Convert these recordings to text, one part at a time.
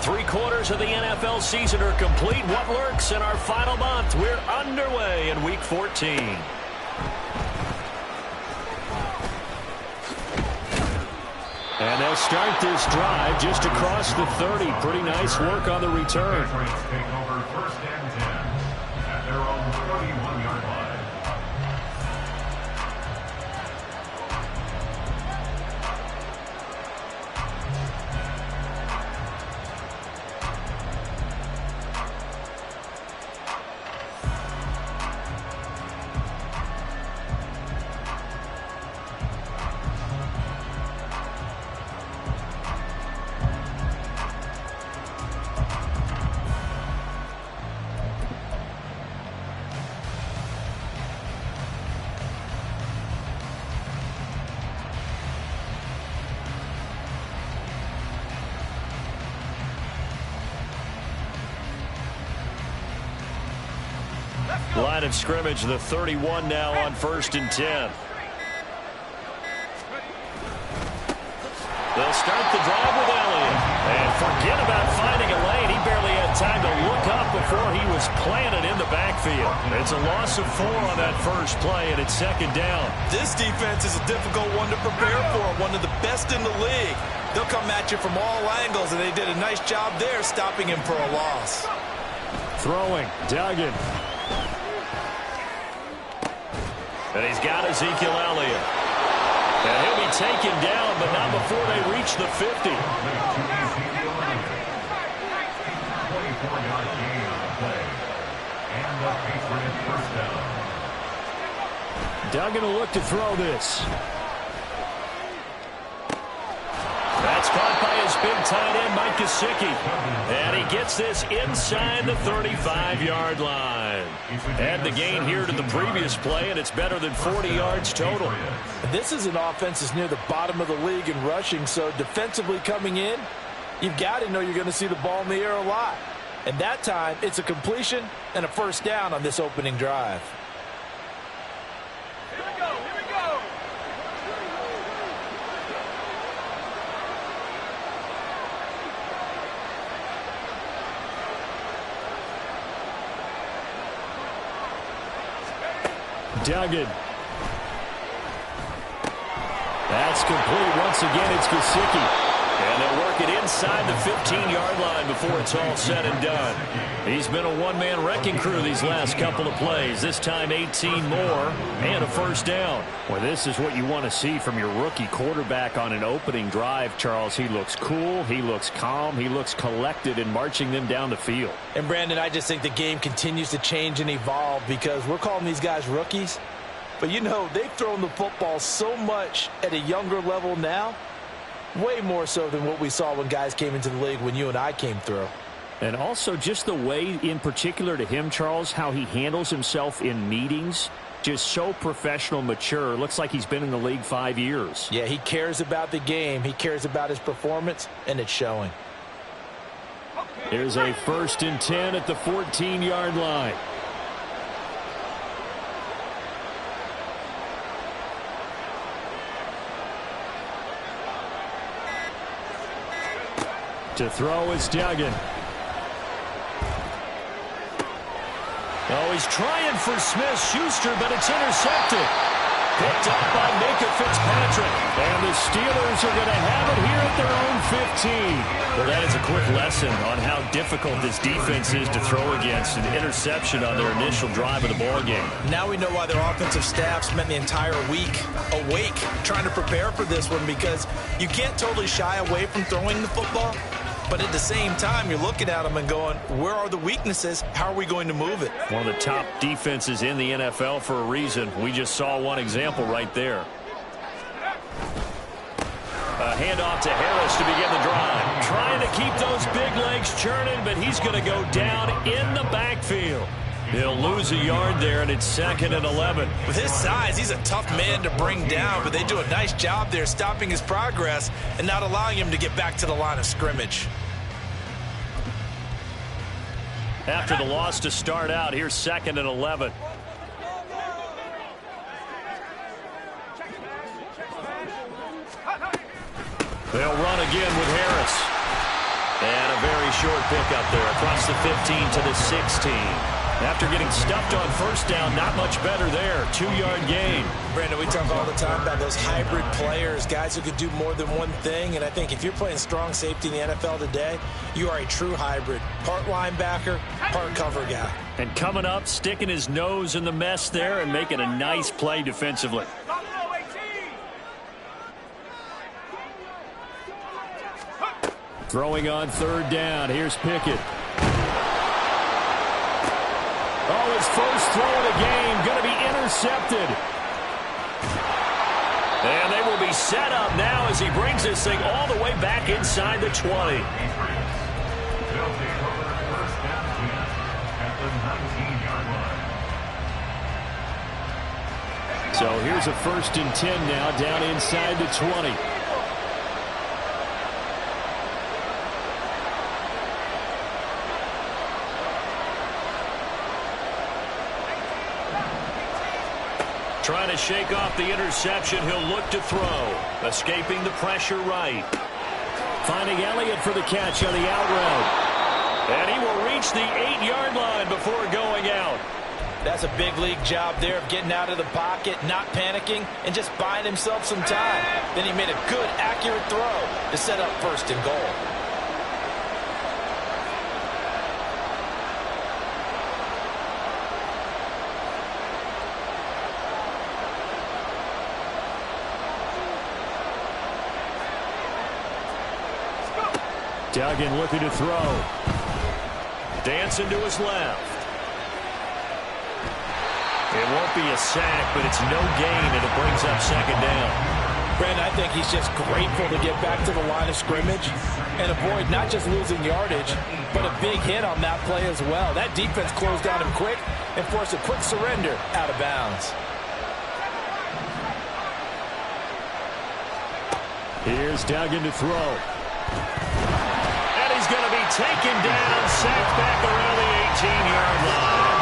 3/4 of the NFL season are complete. What lurks in our final month? We're underway in Week 14. And they'll start this drive just across the 30. Pretty nice work on the return. Take over 1st and 10 at their own 31-yard line. Line of scrimmage, the 31 now on 1st and 10. They'll start the drive with Elliott. And forget about finding a lane. He barely had time to look up before he was planted in the backfield. It's a loss of 4 on that first play, and it's 2nd down. This defense is a difficult one to prepare for, one of the best in the league. They'll come at you from all angles, and they did a nice job there stopping him for a loss. Throwing, Duggan. And he's got Ezekiel Elliott. And he'll be taken down, but not before they reach the 50. 24-yard gain on the play. And the Patriot 1st down. Duggan will look to throw this. That's caught by his big tight end, Mike Gesicki. And he gets this inside the 35-yard line. Add the gain here to the previous play, and it's better than 40 yards total. This is an offense that's near the bottom of the league in rushing, so defensively coming in, you've got to know you're going to see the ball in the air a lot. And that time, it's a completion and a 1st down on this opening drive. Duggan. That's complete. Once again, it's Gesicki. And they'll work it inside the 15-yard line before it's all said and done. He's been a one-man wrecking crew these last couple of plays. This time 18 more and a 1st down. Well, this is what you want to see from your rookie quarterback on an opening drive, Charles. He looks cool. He looks calm. He looks collected in marching them down the field. And, Brandon, I just think the game continues to change and evolve because we're calling these guys rookies. But, you know, they've thrown the football so much at a younger level now, way more so than what we saw when guys came into the league when you and I came through. And also just the way, in particular to him, Charles, how he handles himself in meetings, just so professional, mature. Looks like he's been in the league 5 years. Yeah, he cares about the game. He cares about his performance, and it's showing. Here's a 1st and 10 at the 14-yard line. To throw is Duggan. Oh, he's trying for Smith-Schuster, but it's intercepted. Picked up by Micah Fitzpatrick. And the Steelers are going to have it here at their own 15. Well, that is a quick lesson on how difficult this defense is to throw against. An interception on their initial drive of the ballgame. Now we know why their offensive staff spent the entire week awake trying to prepare for this one, because you can't totally shy away from throwing the football. But at the same time, you're looking at them and going, where are the weaknesses? How are we going to move it? One of the top defenses in the NFL for a reason. We just saw one example right there. A handoff to Harris to begin the drive. Trying to keep those big legs churning, but he's going to go down in the backfield. He'll lose a yard there, and it's 2nd and 11. With his size, he's a tough man to bring down, but they do a nice job there stopping his progress and not allowing him to get back to the line of scrimmage. After the loss to start out, here's 2nd and 11. They'll run again with Harris. And a very short pickup there across the 15 to the 16. After getting stuffed on first down, not much better there. 2-yard gain. Brandon, we talk all the time about those hybrid players, guys who could do more than one thing. And I think if you're playing strong safety in the NFL today, you are a true hybrid. Part linebacker, part cover guy. And coming up, sticking his nose in the mess there and making a nice play defensively. Throwing on third down. Here's Pickett. Oh, his first throw of the game going to be intercepted. And they will be set up now as he brings this thing all the way back inside the 20. So here's a 1st and 10 now down inside the 20. Trying to shake off the interception. He'll look to throw. Escaping the pressure right. Finding Elliott for the catch on the out route. And he will reach the 8-yard line before going out. That's a big league job there of getting out of the pocket, not panicking, and just buying himself some time. Then he made a good, accurate throw to set up 1st and goal. Duggan looking to throw. Dancing to his left. It won't be a sack, but it's no gain, and it brings up 2nd down. Brandon, I think he's just grateful to get back to the line of scrimmage and avoid not just losing yardage, but a big hit on that play as well. That defense closed down him quick and forced a quick surrender out of bounds. Here's Duggan to throw. And he's going to be taken down, sacked back around the 18-yard line.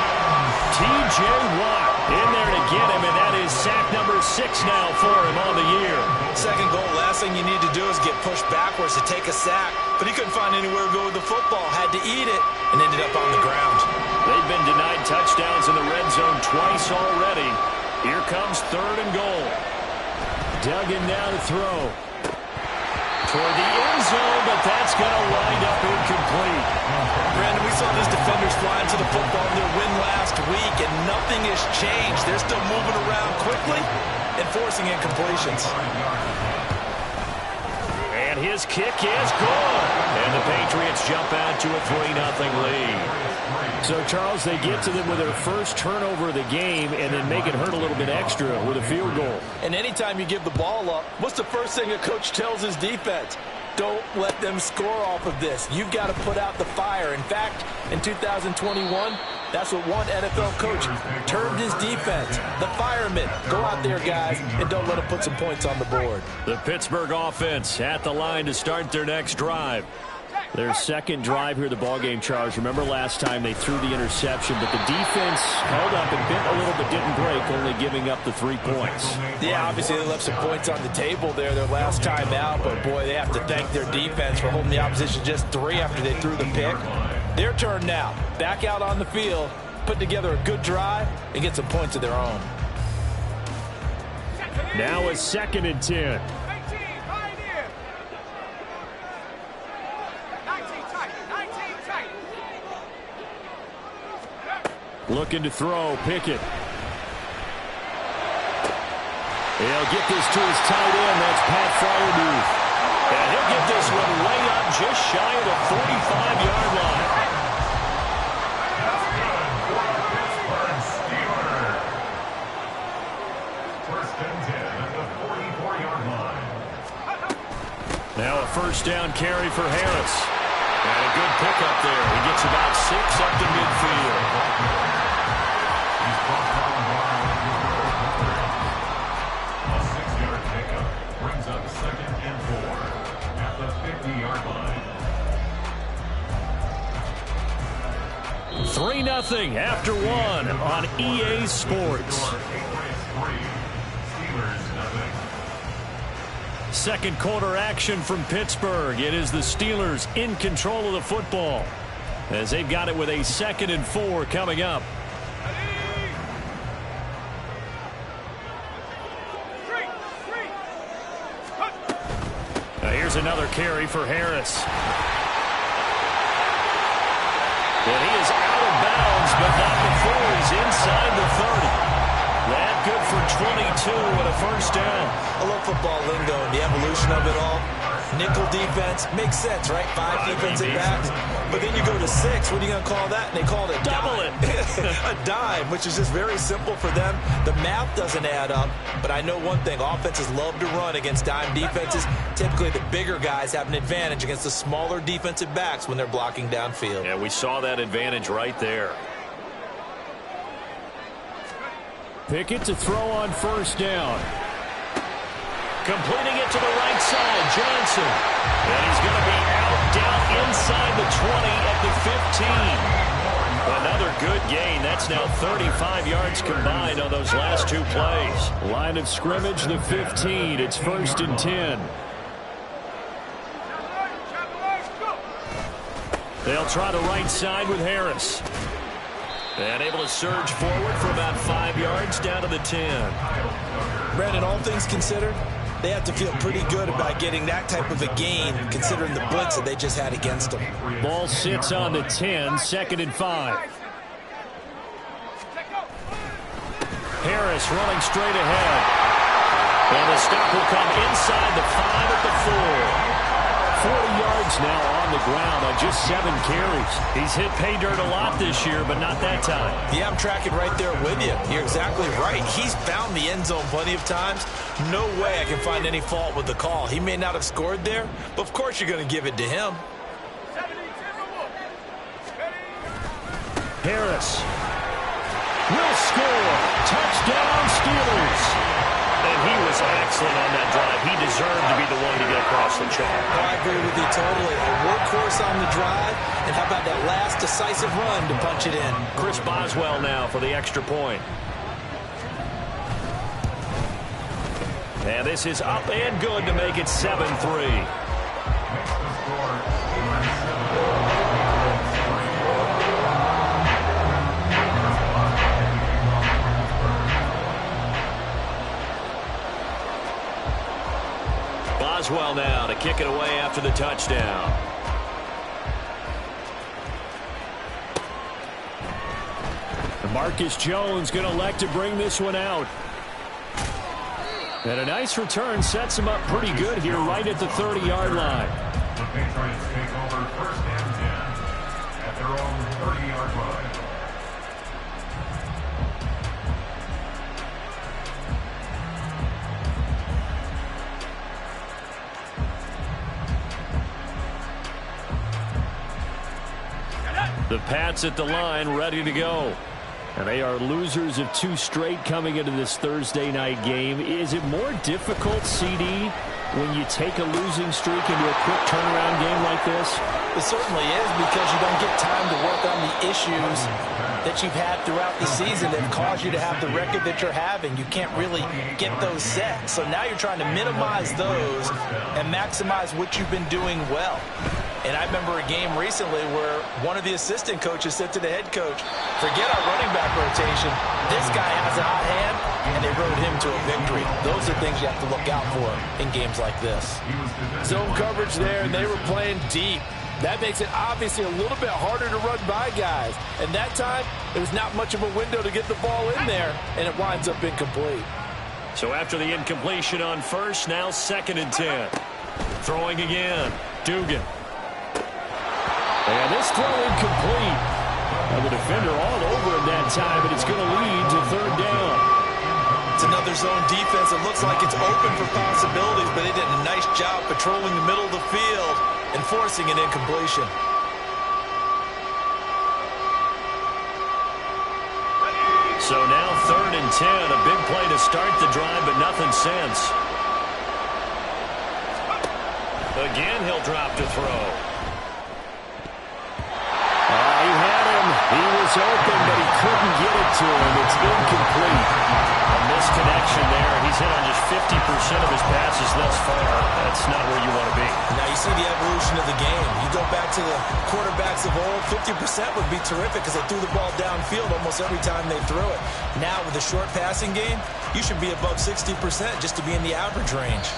T.J. Watt in there to get him, and that is sack number 6 now for him on the year. 2nd goal, last thing you need to do is get pushed backwards to take a sack. But he couldn't find anywhere to go with the football, had to eat it, and ended up on the ground. They've been denied touchdowns in the red zone twice already. Here comes 3rd and goal. Duggan now to throw. Toward the end zone, but that's going to wind up incomplete. Brandon, we saw these defenders flying to the football in their win last week, and nothing has changed. They're still moving around quickly and forcing incompletions. And his kick is good. And the Patriots jump out to a 3-0 lead. So, Charles, they get to them with their first turnover of the game and then make it hurt a little bit extra with a field goal. And anytime you give the ball up, what's the first thing a coach tells his defense? Don't let them score off of this. You've got to put out the fire. In fact, in 2021, that's what one NFL coach termed his defense. The firemen. Go out there, guys, and don't let them put some points on the board. The Pittsburgh offense at the line to start their next drive. Their 2nd drive here, the ballgame, Charles. Remember last time they threw the interception, but the defense held up and bit a little but didn't break, only giving up the 3 points. Yeah, obviously they left some points on the table there their last time out, but boy, they have to thank their defense for holding the opposition just 3 after they threw the pick. Their turn now. Back out on the field, put together a good drive, and get some points of their own. Now a 2nd and 10. Looking to throw, Pickett. He'll get this to his tight end. That's Pat Fryermuth. And he'll get this one way up just shy of the 45-yard line. First and 10 at the 44-yard line. Now a 1st down carry for Harris. And a good pickup there. He gets about 6 up to midfield. A 6-yard pickup brings up 2nd and 4 at the 50-yard line. 3-0 after 1 on EA Sports. second quarter action from Pittsburgh. It is the Steelers in control of the football as they've got it with a 2nd and 4 coming up. Now here's another carry for Harris. And he is out of bounds, but not before he's inside the 30. That good for 22 and a first down. I love football lingo and the evolution of it all. Nickel defense makes sense, right? 5 defensive backs. But then you go to 6. What are you going to call that? And they call it a double dime. A dime, which is just very simple for them. The math doesn't add up. But I know one thing. Offenses love to run against dime defenses. Typically, the bigger guys have an advantage against the smaller defensive backs when they're blocking downfield. Yeah, we saw that advantage right there. Pickett to throw on first down. Completing it to the right side, Johnson. And he's going to be out down inside the 20 at the 15. Another good gain. That's now 35 yards combined on those last 2 plays. Line of scrimmage, the 15. It's 1st and 10. They'll try the right side with Harris. And able to surge forward for about 5 yards down to the 10. Brandon, all things considered, they have to feel pretty good about getting that type of a gain considering the blitz that they just had against them. Ball sits on the 10, 2nd and 5. Harris running straight ahead. And the stop will come inside the 5 at the 4. 40 yards now on the ground on just 7 carries. He's hit pay dirt a lot this year, but not that time. Yeah, I'm tracking right there with you. You're exactly right. He's found the end zone plenty of times. No way I can find any fault with the call. He may not have scored there, but of course you're going to give it to him. Harris will score. Touchdown, Steelers. And he was excellent on that drive. He deserved to be the one to get across the chalk. Oh, I agree with you totally. A workhorse on the drive, and how about that last decisive run to punch it in? Chris Boswell now for the extra point. And this is up and good to make it 7-3. Boswell now to kick it away after the touchdown. Marcus Jones going to elect to bring this one out. And a nice return sets him up pretty good here right at the 30-yard line. The Patriots take over 1st and 10 at their own 30-yard line. The Pats at the line, ready to go. And they are losers of 2 straight coming into this Thursday night game. Is it more difficult, CD, when you take a losing streak into a quick turnaround game like this? It certainly is, because you don't get time to work on the issues that you've had throughout the season that caused you to have the record that you're having. You can't really get those set. So now you're trying to minimize those and maximize what you've been doing well. And I remember a game recently where one of the assistant coaches said to the head coach, forget our running back rotation. This guy has a hot hand, and they rode him to a victory. Those are things you have to look out for in games like this. Zone coverage there, and they were playing deep. That makes it obviously a little bit harder to run by guys. And that time, there was not much of a window to get the ball in there, and it winds up incomplete. So after the incompletion on first, now 2nd and 10. Throwing again. Dugan. And this throw incomplete. And the defender all over him that time, but it's going to lead to 3rd down. It's another zone defense. It looks like it's open for possibilities, but they did a nice job patrolling the middle of the field and forcing an incompletion. So now 3rd and 10. A big play to start the drive, but nothing since. Again, he'll drop to throw. He had him. He was open, but he couldn't get it to him. It's incomplete. A misconnection there. He's hit on just 50% of his passes thus far. That's not where you want to be. Now you see the evolution of the game. You go back to the quarterbacks of old, 50% would be terrific because they threw the ball downfield almost every time they threw it. Now with the short passing game, you should be above 60% just to be in the average range.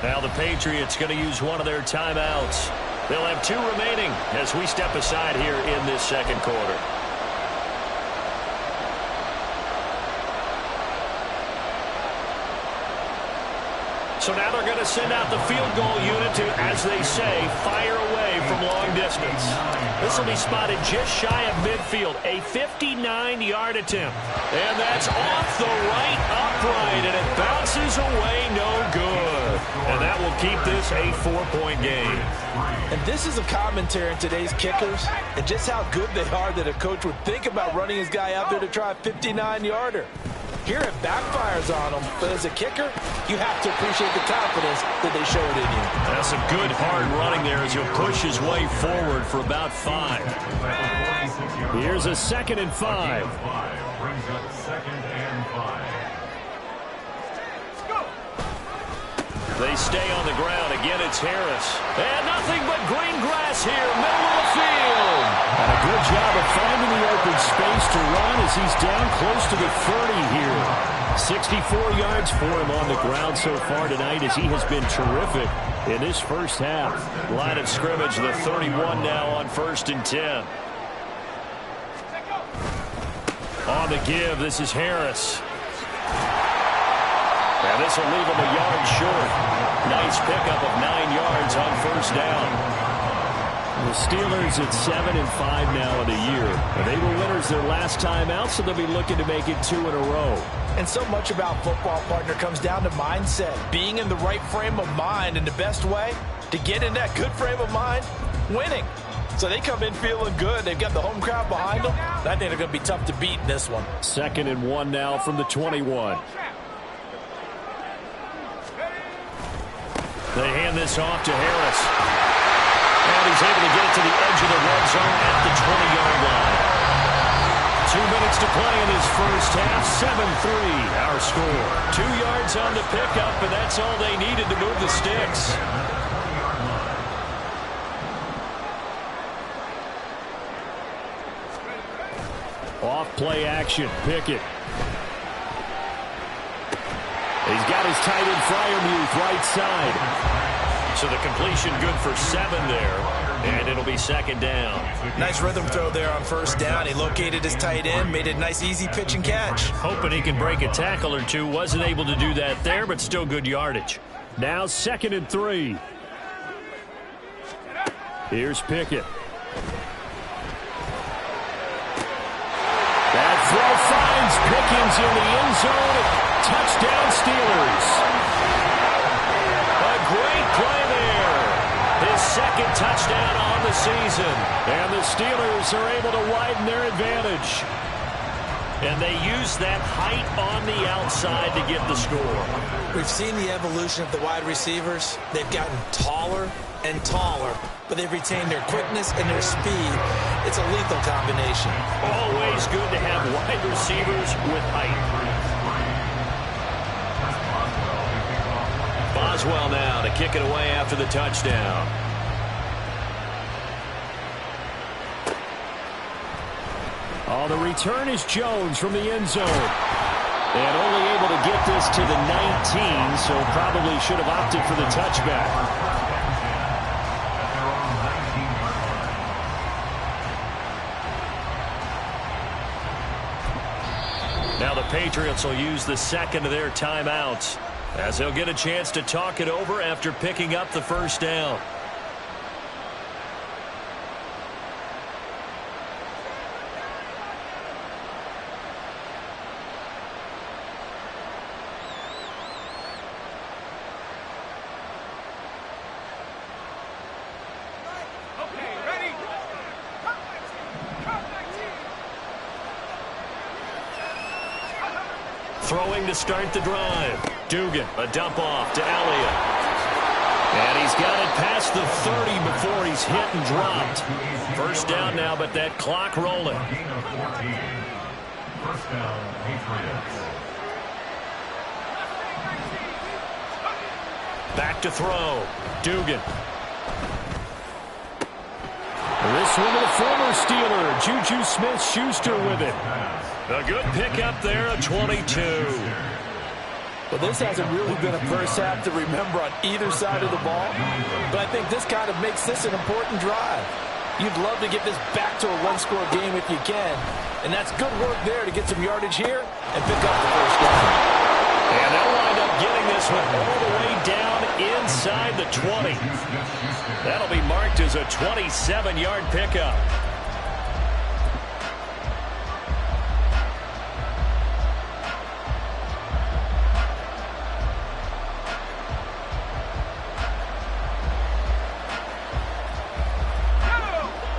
Now the Patriots going to use one of their timeouts. They'll have 2 remaining as we step aside here in this second quarter. So now they're going to send out the field goal unit to, as they say, fire away from long distance. This will be spotted just shy of midfield, a 59-yard attempt. And that's off the right upright, and it bounces away no good. And that will keep this a 4-point game. And this is a commentary on today's kickers and just how good they are that a coach would think about running his guy out there to try a 59-yarder. Here it backfires on him, but as a kicker, you have to appreciate the confidence that they showed in you. That's a good hard running there as he'll push his way forward for about 5. Here's a 2nd and 5. Brings up 2nd and 5. They stay on the ground. Again, it's Harris. And nothing but green grass here, middle of the field. And a good job of finding the open space to run as he's down close to the 30 here. 64 yards for him on the ground so far tonight as he has been terrific in this first half. Line of scrimmage, the 31 now on 1st and 10. On the give, this is Harris. And this will leave him a yard short. Nice pickup of 9 yards on 1st down. The Steelers at 7 and 5 now in the year. And they were winners their last time out, so they'll be looking to make it 2 in a row. And so much about football, partner, comes down to mindset. Being in the right frame of mind, and the best way to get in that good frame of mind, winning. So they come in feeling good. They've got the home crowd behind them. I think they're going to be tough to beat in this one. 2nd and 1 now from the 21. They hand this off to Harris. And he's able to get it to the edge of the red zone at the 20-yard line. 2 minutes to play in this first half. 7-3 our score. 2 yards on the pickup, and that's all they needed to move the sticks. Off play action. Pickett. He's got his tight end Freiermuth right side. So the completion good for 7 there. And it'll be 2nd down. Nice rhythm throw there on 1st down. He located his tight end, made it a nice easy pitch and catch. Hoping he can break a tackle or two. Wasn't able to do that there, but still good yardage. Now 2nd and 3. Here's Pickett. That throw finds Pickens in the end zone. Touchdown Steelers. A great play there. His 2nd touchdown on the season. And the Steelers are able to widen their advantage. And they use that height on the outside to get the score. We've seen the evolution of the wide receivers. They've gotten taller and taller, but they've retained their quickness and their speed. It's a lethal combination. Always good to have wide receivers with height. Boswell now to kick it away after the touchdown. Oh, the return is Jones from the end zone. And only able to get this to the 19, so probably should have opted for the touchback. Now the Patriots will use the 2nd of their timeouts as they'll get a chance to talk it over after picking up the 1st down. Throwing to start the drive. Dugan, a dump off to Elliott. And he's got it past the 30 before he's hit and dropped. 1st down now, but that clock rolling. Gain of 14. 1st down, Patriots. Back to throw. Dugan. This one to the former Steeler, Juju Smith-Schuster with it. A good pickup there, a 22. Well, this hasn't really been a first half to remember on either side of the ball, but I think this kind of makes this an important drive. You'd love to get this back to a one-score game if you can, and that's good work there to get some yardage here and pick up the first down. And they'll wind up getting this one all the way down inside the 20. That'll be marked as a 27-yard pickup.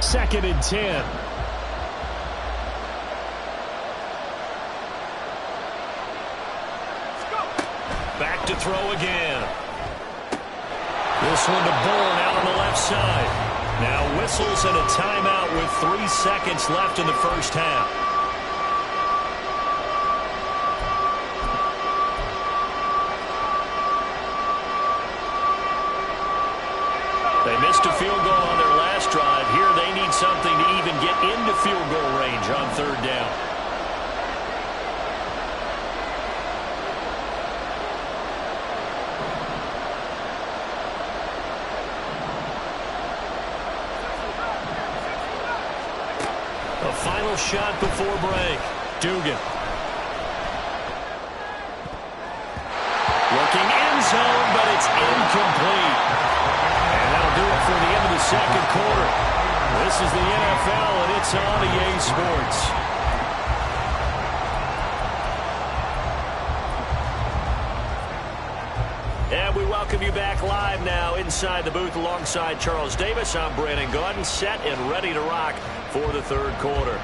Second and 10. Back to throw again. This one to Bourne out on the left side. Now whistles and a timeout with 3 seconds left in the first half. They missed a field goal on their last drive. Here they need something to even get into field goal range on third down. A final shot before break. Dugan. Looking end zone, but it's incomplete. And that'll do it for the end of the second quarter. This is the NFL, and it's on EA Sports. And we welcome you back live now inside the booth alongside Charles Davis. I'm Brandon Gaudin, set and ready to rock for the third quarter.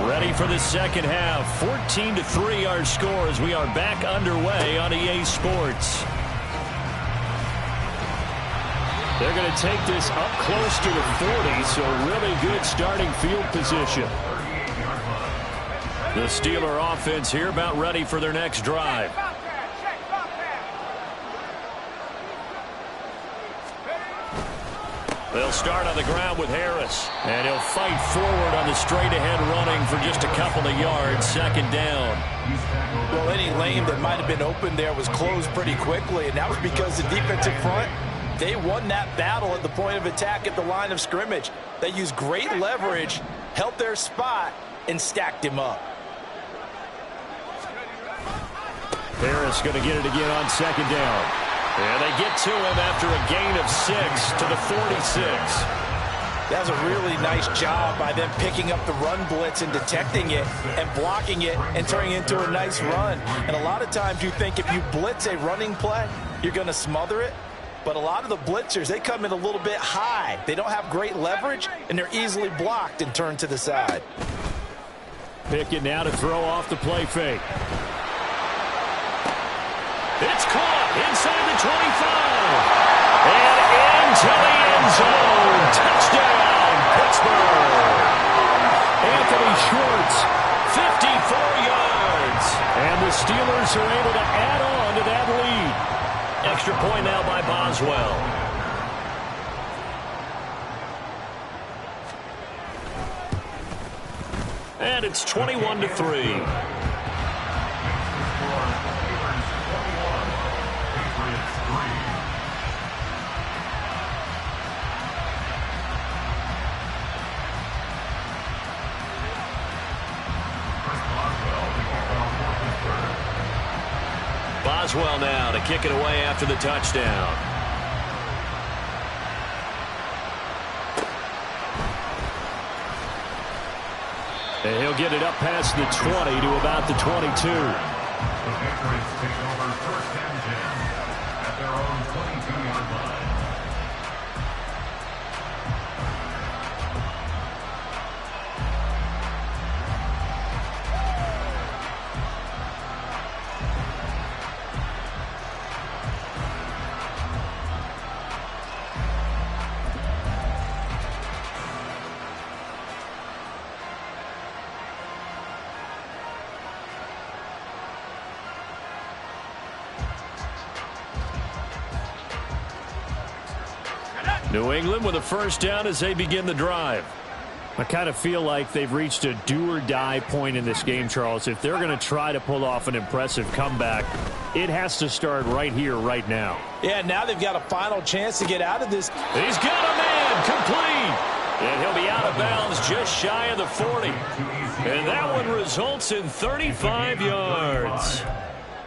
Ready for the second half. 14-3 our score as we are back underway on EA Sports. They're going to take this up close to the 40, so really good starting field position. The Steeler offense here about ready for their next drive. They'll start on the ground with Harris, and he'll fight forward on the straight-ahead running for just a couple of yards, second down. Well, any lane that might have been open there was closed pretty quickly, and that was because the defensive front, they won that battle at the point of attack at the line of scrimmage. They used great leverage, held their spot, and stacked him up. Harris going to get it again on second down. And they get to him after a gain of 6 to the 46. That was a really nice job by them picking up the run blitz and detecting it and blocking it and turning it into a nice run. And a lot of times you think if you blitz a running play, you're going to smother it. But a lot of the blitzers, they come in a little bit high. They don't have great leverage, and they're easily blocked and turned to the side. Pickett now to throw off the play fake. It's caught inside the 25. And into the end zone. Touchdown, Pittsburgh. Anthony Schwartz, 54 yards. And the Steelers are able to add on to that lead. Extra point now by Boswell. And it's 21-3. Boswell now to kick it away after the touchdown. And he'll get it up past the 20 to about the 22. The Patriots take over first and 10 at their own 22-yard line. New England with a first down as they begin the drive. I kind of feel like they've reached a do-or-die point in this game, Charles. If they're going to try to pull off an impressive comeback, it has to start right here, right now. Yeah, now they've got a final chance to get out of this. He's got a man complete. And he'll be out of bounds just shy of the 40. And that one results in 35 yards.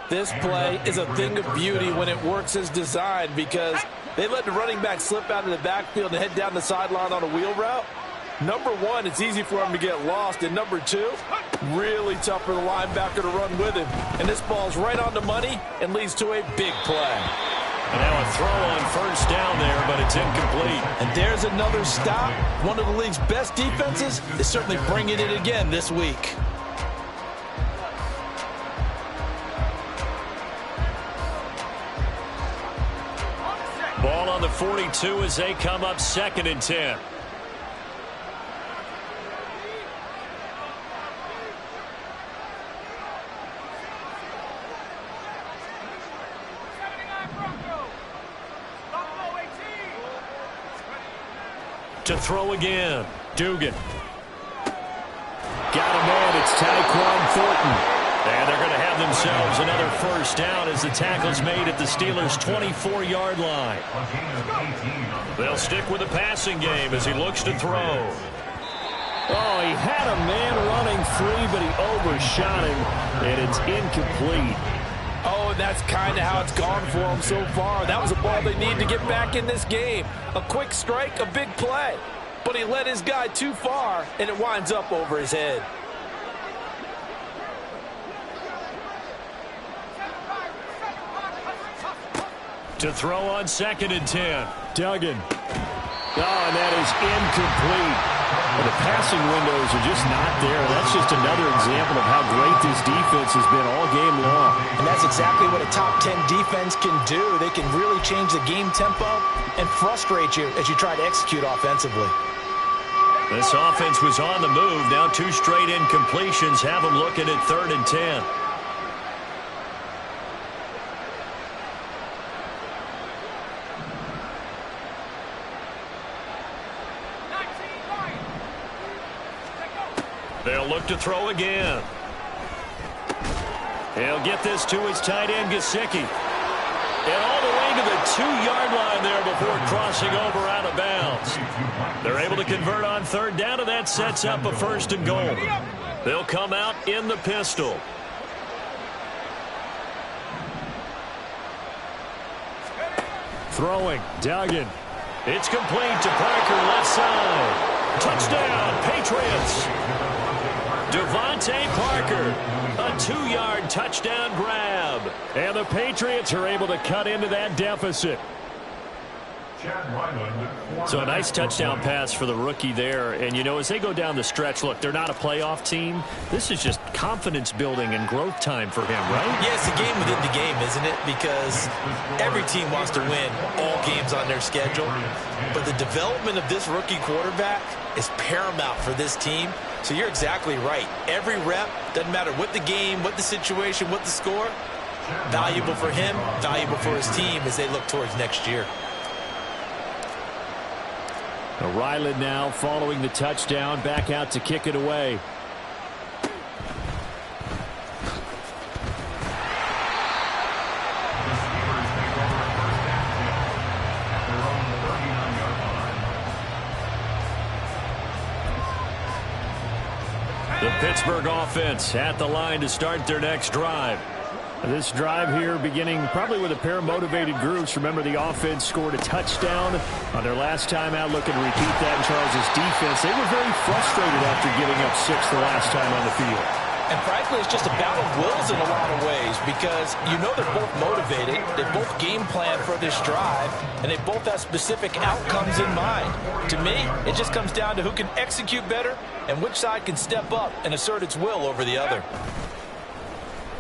This play is a thing of beauty when it works as designed because they let the running back slip out of the backfield and head down the sideline on a wheel route. Number one, it's easy for him to get lost. And number two, really tough for the linebacker to run with him. And this ball's right on the money and leads to a big play. And now a throw on first down there, but it's incomplete. And there's another stop. One of the league's best defenses is certainly bringing it again this week. Ball on the 42 as they come up 2nd and 10. To throw again. Dugan. Got a man. It's Tyquan Thornton. And they're going to have themselves another first down as the tackle's made at the Steelers' 24-yard line. They'll stick with the passing game as he looks to throw. Oh, he had a man running free, but he overshot him, and it's incomplete. Oh, and that's kind of how it's gone for them so far. That was a ball they need to get back in this game. A quick strike, a big play. But he led his guy too far, and it winds up over his head. To throw on 2nd and 10. Duggan. Oh, and that is incomplete. Well, the passing windows are just not there. That's just another example of how great this defense has been all game long. And that's exactly what a top 10 defense can do. They can really change the game tempo and frustrate you as you try to execute offensively. This offense was on the move. Now 2 straight incompletions have them looking at 3rd and 10. They'll look to throw again. He'll get this to his tight end, Gesicki. And all the way to the 2-yard line there before crossing over out of bounds. They're able to convert on 3rd down, and that sets up a 1st and goal. They'll come out in the pistol. Throwing. Duggan. It's complete to Parker, left side. Touchdown, Patriots. Devontae Parker, a 2-yard touchdown grab. And the Patriots are able to cut into that deficit. So a nice touchdown pass for the rookie there. And, you know, as they go down the stretch, look, they're not a playoff team. This is just confidence building and growth time for him, right? Yeah, it's a game within the game, isn't it? Because every team wants to win all games on their schedule. But the development of this rookie quarterback is paramount for this team. So you're exactly right. Every rep, doesn't matter what the game, what the situation, what the score, valuable for him, valuable for his team as they look towards next year. Ryland now following the touchdown, back out to kick it away. The Pittsburgh offense at the line to start their next drive. This drive here beginning probably with a pair of motivated groups. Remember, the offense scored a touchdown on their last time out. Looking to repeat that in Charles' defense. They were very frustrated after giving up 6 the last time on the field. And frankly, it's just a battle of wills in a lot of ways because you know they're both motivated. They both game plan for this drive, and they both have specific outcomes in mind. To me, it just comes down to who can execute better and which side can step up and assert its will over the other.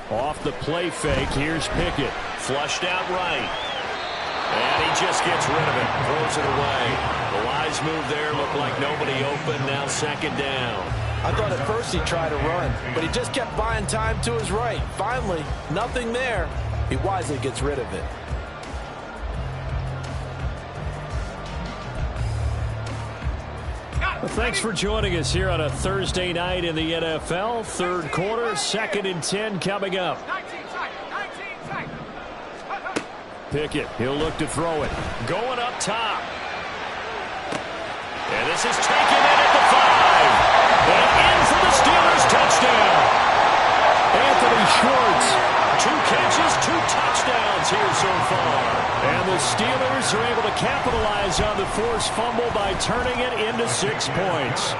Off the play fake, here's Pickett. Flushed out right. And he just gets rid of it. Throws it away. The wise move there looked like nobody open. Now 2nd down. I thought at first he'd try to run, but he just kept buying time to his right. Finally, nothing there. He wisely gets rid of it. Well, thanks for joining us here on a Thursday night in the NFL. Third quarter, 2nd and 10 coming up. Pickett, he'll look to throw it. Going up top. And this is taken in at the 5. And in for the Steelers touchdown. Anthony Schwartz. 2 catches, 2 touchdowns here so far. And the Steelers are able to capitalize on the forced fumble by turning it into 6 points.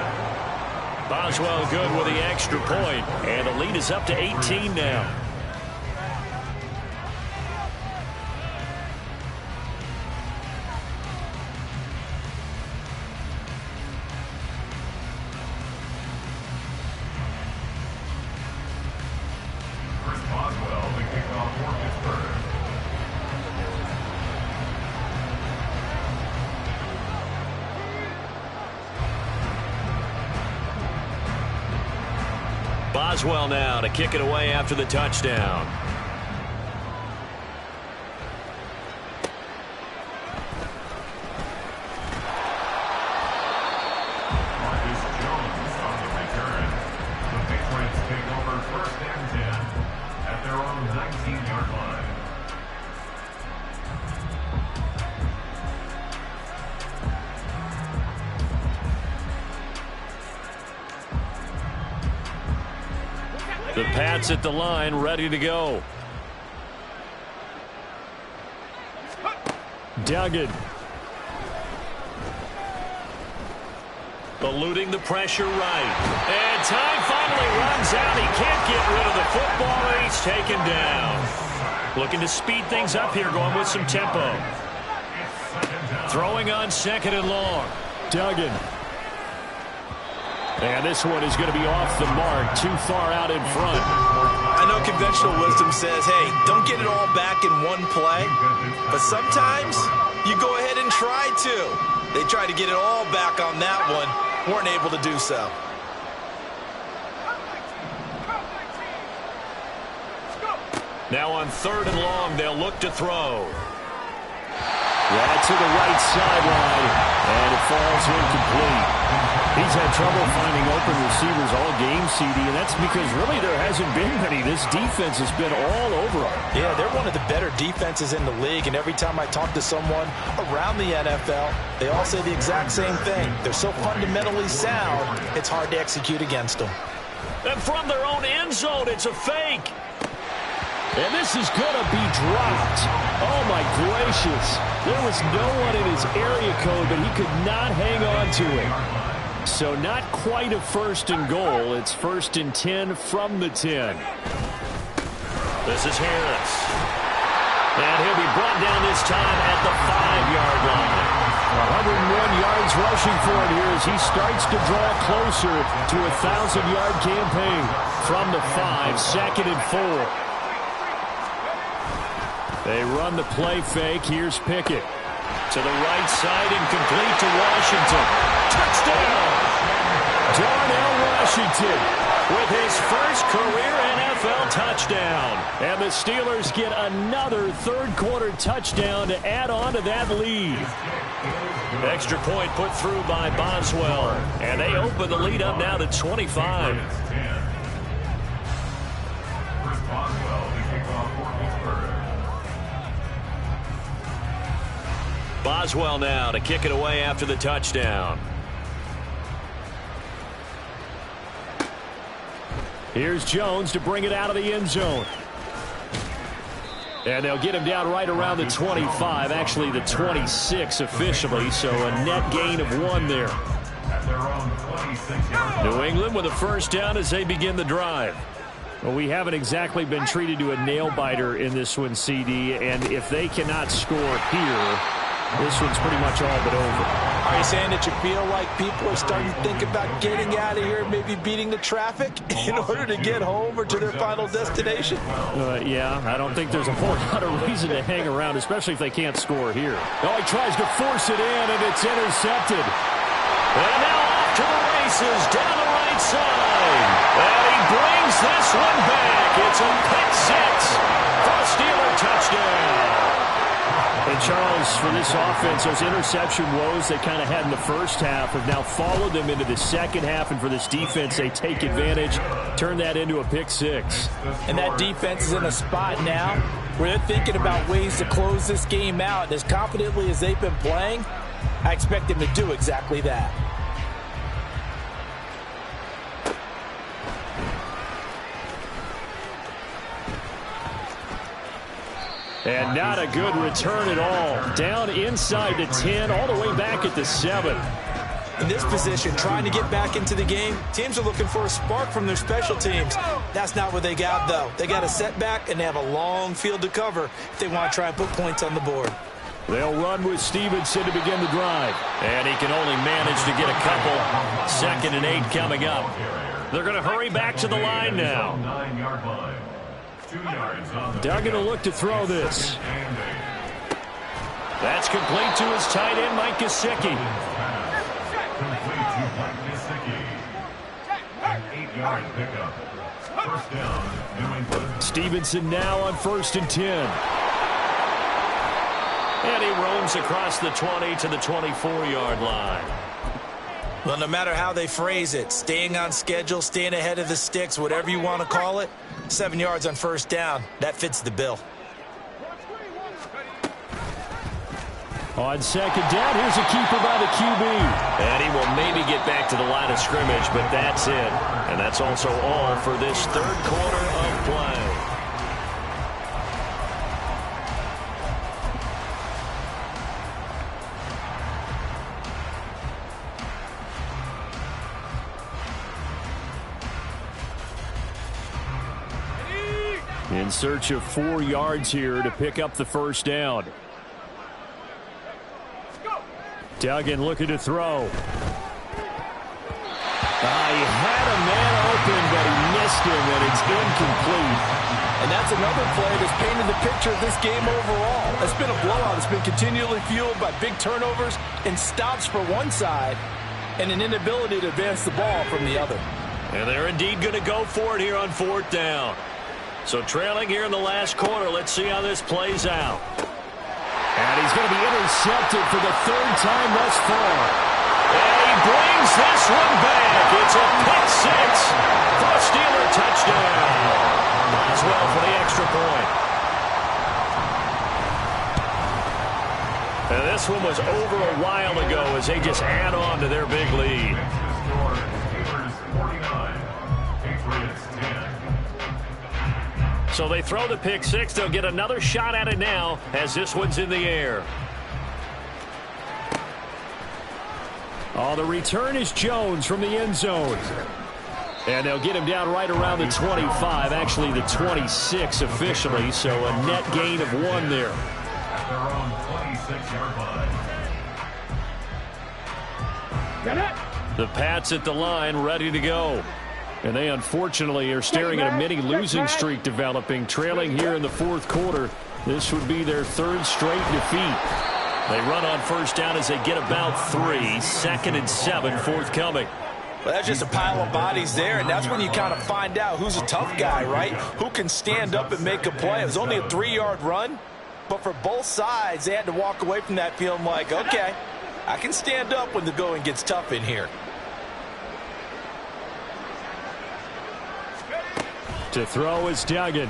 Boswell good with the extra point. And the lead is up to 18 now. Boswell now to kick it away after the touchdown. Marcus Jones on the return. The Patriots take over 1st and 10 at their own 19-yard line. The Pats at the line, ready to go. Duggan. Eluding the pressure right. And time finally runs out. He can't get rid of the football, and he's taken down. Looking to speed things up here, going with some tempo. Throwing on 2nd and long. Duggan. And this one is going to be off the mark, too far out in front. I know conventional wisdom says, hey, don't get it all back in one play. But sometimes you go ahead and try to. They tried to get it all back on that one. Weren't able to do so. Now on 3rd and long, they'll look to throw. Right to the right sideline, and it falls incomplete. He's had trouble finding open receivers all game, CD, and that's because really there hasn't been many. This defense has been all over them. Yeah, they're one of the better defenses in the league, and every time I talk to someone around the NFL, they all say the exact same thing. They're so fundamentally sound, it's hard to execute against them. And from their own end zone, it's a fake. And this is going to be dropped. Oh, my gracious. There was no one in his area code, but he could not hang on to it. So not quite a 1st and goal. It's 1st and 10 from the 10. This is Harris. And he'll be brought down this time at the 5-yard line. 101 yards rushing for him here as he starts to draw closer to a 1,000-yard campaign. From the 5, 2nd and 4. They run the play fake. Here's Pickett. To the right side, incomplete to Washington. Touchdown! Darnell Washington with his first career NFL touchdown. And the Steelers get another 3rd quarter touchdown to add on to that lead. Extra point put through by Boswell. And they open the lead up now to 25. Boswell now to kick it away after the touchdown. Here's Jones to bring it out of the end zone. And they'll get him down right around the 25, actually the 26 officially, so a net gain of 1 there. New England with a 1st down as they begin the drive. Well, we haven't exactly been treated to a nail-biter in this one, CD, and if they cannot score here, this one's pretty much all but over. Are you saying that you feel like people are starting to think about getting out of here, maybe beating the traffic in order to get home or to their final destination? Yeah, I don't think there's a whole lot of reason to hang around, especially if they can't score here. Oh, he tries to force it in, and it's intercepted. And now off to the races down the right side. And he brings this one back. It's a pick 6 for a Steeler touchdown. And And Charles, for this offense, those interception woes they kind of had in the first half have now followed them into the second half. And for this defense, they take advantage, turn that into a pick six. And that defense is in a spot now where they're thinking about ways to close this game out. And as confidently as they've been playing, I expect them to do exactly that. And not a good return at all. Down inside the 10, all the way back at the 7. In this position, trying to get back into the game, teams are looking for a spark from their special teams. That's not what they got, though. They got a setback, and they have a long field to cover if they want to try and put points on the board. They'll run with Stevenson to begin the drive. And he can only manage to get a couple. 2nd and 8 coming up. They're going to hurry back to the line now. 9-yard line. 2 yards on the Duggan will look to throw this. That's complete to his tight end, Mike Gesicki. Complete to Mike Gesicki. An 8-yard pickup. First down, New England. Stevenson now on 1st and 10. And he roams across the 20 to the 24-yard line. Well, no matter how they phrase it, staying on schedule, staying ahead of the sticks, whatever you want to call it, 7 yards on 1st down, that fits the bill. On 2nd down, here's a keeper by the QB. And he will maybe get back to the line of scrimmage, but that's it. And that's also all for this 3rd quarter of play. In search of 4 yards here to pick up the 1st down. Duggan looking to throw. He had a man open, but he missed him, and it's incomplete. And that's another play that's painted the picture of this game overall. It's been a blowout. It's been continually fueled by big turnovers and stops for one side and an inability to advance the ball from the other. And they're indeed going to go for it here on 4th down. So trailing here in the last quarter, let's see how this plays out. And he's going to be intercepted for the 3rd time thus far. And he brings this one back. It's a pick six for a Steeler touchdown. As well for the extra point. And this one was over a while ago as they just add on to their big lead. Steelers 49, Patriots 10. So they throw the pick six. They'll get another shot at it now as this one's in the air. Oh, the return is Jones from the end zone. And they'll get him down right around the 25, actually the 26 officially, so a net gain of 1 there. At their own 26-yard line. The Pats at the line, ready to go. And they unfortunately are staring at a mini losing streak developing, trailing here in the 4th quarter. This would be their 3rd straight defeat. They run on 1st down as they get about 3. 2nd and 7 forthcoming. Well, that's just a pile of bodies there, and that's when you kind of find out who's a tough guy, right? Who can stand up and make a play. It was only a 3-yard run, but for both sides, they had to walk away from that feeling like, okay, I can stand up when the going gets tough in here. To throw is Duggan.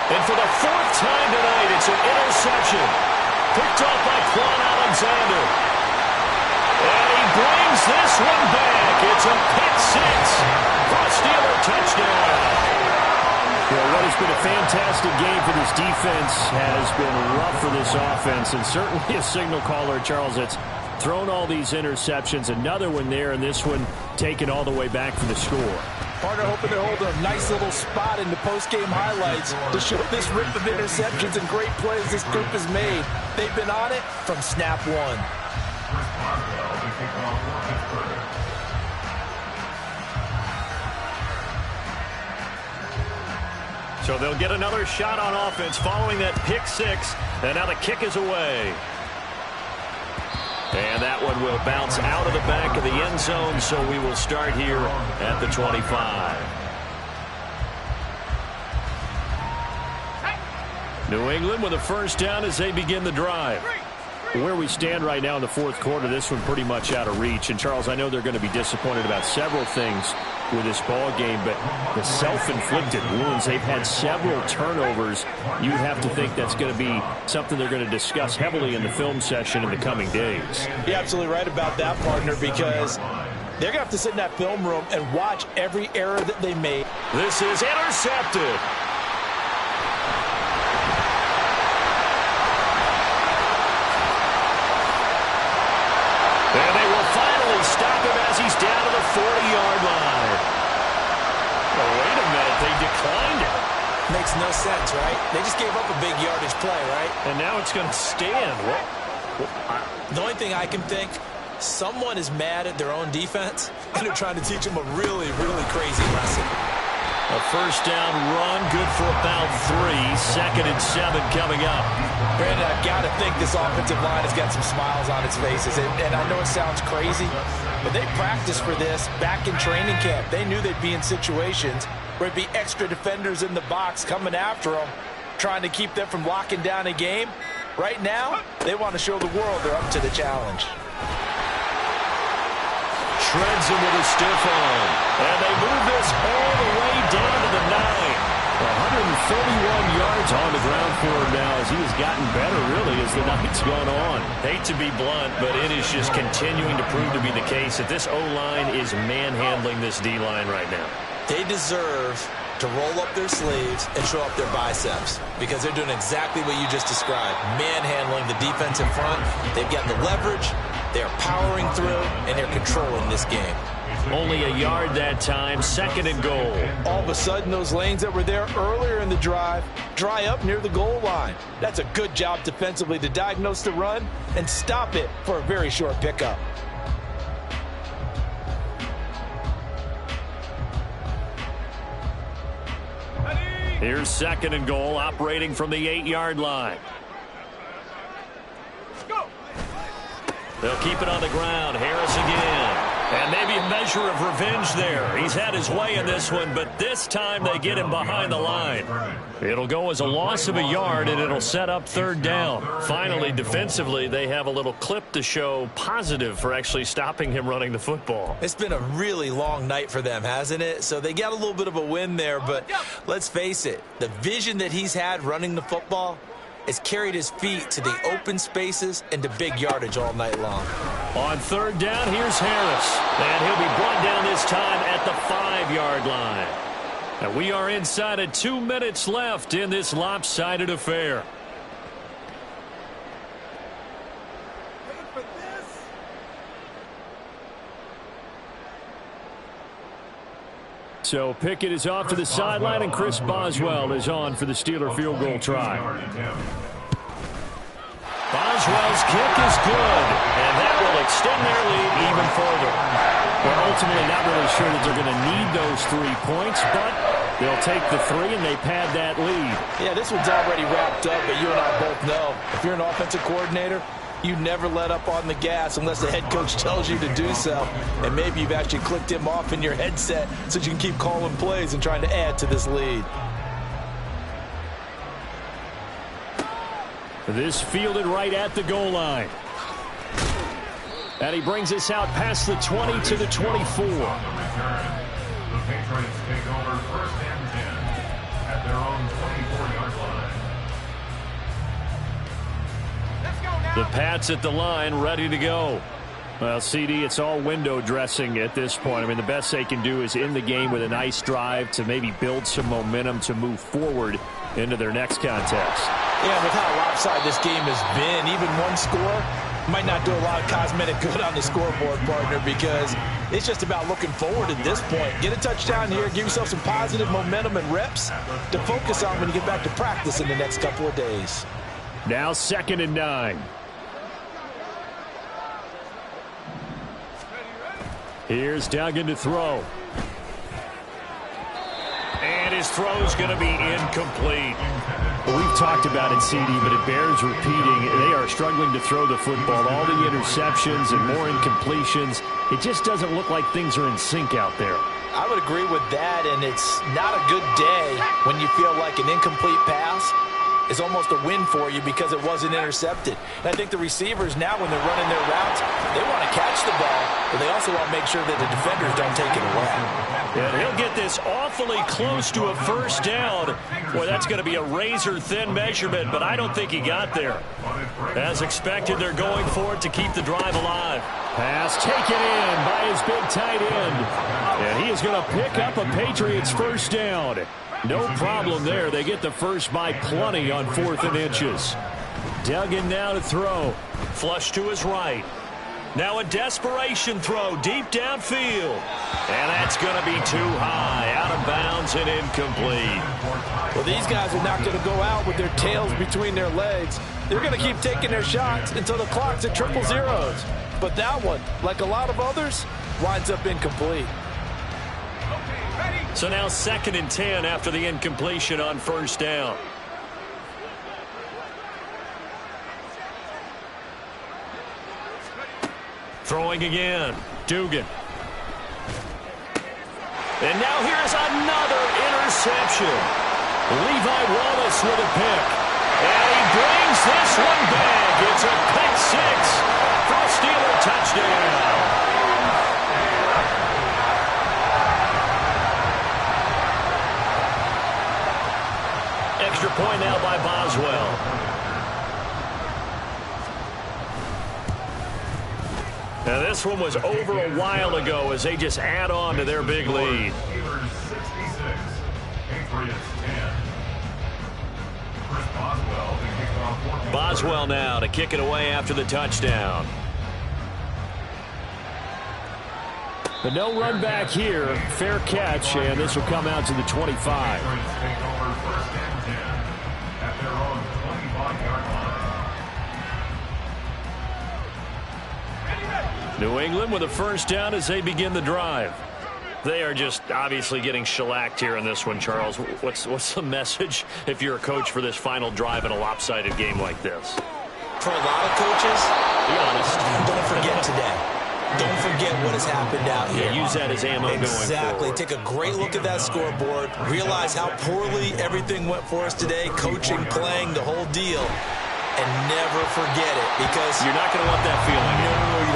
And for the 4th time tonight, it's an interception. Picked off by Quan Alexander. And he brings this one back. It's a pick six for a Steeler touchdown. Well, what has been a fantastic game for this defense has been rough for this offense, and certainly a signal caller, Charles, that's thrown all these interceptions. Another one there, and this one taken all the way back for the score. Partner hoping to hold a nice little spot in the post-game highlights to show this rip of interceptions and great plays this group has made. They've been on it from snap one. So they'll get another shot on offense following that pick six, and now the kick is away. And that one will bounce out of the back of the end zone, so we will start here at the 25. New England with a first down as they begin the drive. Where we stand right now in the fourth quarter, this one pretty much out of reach. And, Charles, I know they're going to be disappointed about several things with this ball game, but the self-inflicted wounds, they've had several turnovers. You'd have to think that's going to be something they're going to discuss heavily in the film session in the coming days. You're absolutely right about that, partner, because they're going to have to sit in that film room and watch every error that they made. This is intercepted. And they will finally stop him as he's down to the 40-yard line. Oh, wait a minute. They declined it. Makes no sense, right? They just gave up a big yardage play, right? And now it's going to stand. The only thing I can think, someone is mad at their own defense, and they're trying to teach them a really, really crazy lesson. A first down run, good for about 3. 2nd and 7 coming up. Brandon, I've got to think this offensive line has got some smiles on its faces. And I know it sounds crazy, but they practiced for this back in training camp. They knew they'd be in situations where it'd be extra defenders in the box coming after them, trying to keep them from locking down a game. Right now, they want to show the world they're up to the challenge. Shreds him with a stiff arm. And they move this all the way down to the 9. 131 yards on the ground for him now as he has gotten better, really, as the night's gone on. Hate to be blunt, but it is just continuing to prove to be the case that this O-line is manhandling this D-line right now. They deserve to roll up their sleeves and show up their biceps because they're doing exactly what you just described, manhandling the defense in front. They've got the leverage, they're powering through, and they're controlling this game. Only a yard that time, 2nd and goal. All of a sudden, those lanes that were there earlier in the drive dry up near the goal line. That's a good job defensively to diagnose the run and stop it for a very short pickup. Here's 2nd and goal, operating from the 8-yard line. They'll keep it on the ground. Harris again. And maybe a measure of revenge there. He's had his way in this one, but this time they get him behind the line. It'll go as a loss of a yard, and it'll set up 3rd down. Finally, defensively, they have a little clip to show positive for actually stopping him running the football. It's been a really long night for them, hasn't it? So they got a little bit of a win there, but let's face it, the vision that he's had running the football has carried his feet to the open spaces and to big yardage all night long. On 3rd down, here's Harris. And he'll be brought down this time at the 5-yard line. And we are inside of 2 minutes left in this lopsided affair. So Pickett is off to the sideline, and Chris Boswell is on for the Steeler field goal try. Boswell's kick is good, and that will extend their lead even further. They're ultimately not really sure that they're going to need those 3 points, but they'll take the 3 and they pad that lead. Yeah, this one's already wrapped up, but you and I both know if you're an offensive coordinator, you never let up on the gas unless the head coach tells you to do so. And maybe you've actually clicked him off in your headset so you can keep calling plays and trying to add to this lead. This fielded right at the goal line. And he brings us out past the 20 to the 24. The Patriots take over 1st and 10 at their own 24-yard line. The Pats at the line, ready to go. Well, CD, it's all window dressing at this point. I mean, the best they can do is in the game with a nice drive to maybe build some momentum to move forward into their next contest. Yeah, with how lopsided this game has been, even one score might not do a lot of cosmetic good on the scoreboard, partner, because it's just about looking forward at this point. Get a touchdown here, give yourself some positive momentum and reps to focus on when you get back to practice in the next couple of days. Now 2nd and 9. Here's Duggan to throw. And his throw's going to be incomplete. We've talked about it, CD, but it bears repeating. They are struggling to throw the football. All the interceptions and more incompletions. It just doesn't look like things are in sync out there. I would agree with that, and it's not a good day when you feel like an incomplete pass is almost a win for you because it wasn't intercepted. And I think the receivers now, when they're running their routes, they want to catch the ball, but they also want to make sure that the defenders don't take it away. And he'll get this awfully close to a first down. Boy, that's going to be a razor-thin measurement, but I don't think he got there. As expected, they're going for it to keep the drive alive. Pass taken in by his big tight end. And he is going to pick up a Patriots first down. No problem there. They get the first by plenty on 4th and inches. Duggan now to throw. Flush to his right. Now a desperation throw deep downfield. And that's going to be too high. Out of bounds and incomplete. Well, these guys are not going to go out with their tails between their legs. They're going to keep taking their shots until the clock's at 000. But that one, like a lot of others, winds up incomplete. So now 2nd and 10 after the incompletion on first down. Throwing again. Dugan. And now here's another interception. Levi Wallace with a pick. And he brings this one back. It's a pick 6 for a Steeler touchdown. Extra point now by Boswell. Now this one was over a while ago as they just add on to their big lead. Boswell now to kick it away after the touchdown. But no run back here. Fair catch, and this will come out to the 25. New England with a first down as they begin the drive. They are just obviously getting shellacked here in this one, Charles. What's the message if you're a coach for this final drive in a lopsided game like this? For a lot of coaches, Be honest. don't forget today. Don't forget what has happened out here. Yeah, use that as ammo going forward. Exactly. Take a great look at that scoreboard. Realize how poorly everything went for us today. Coaching, playing, the whole deal. And never forget it because You're not going to want that feeling. No, you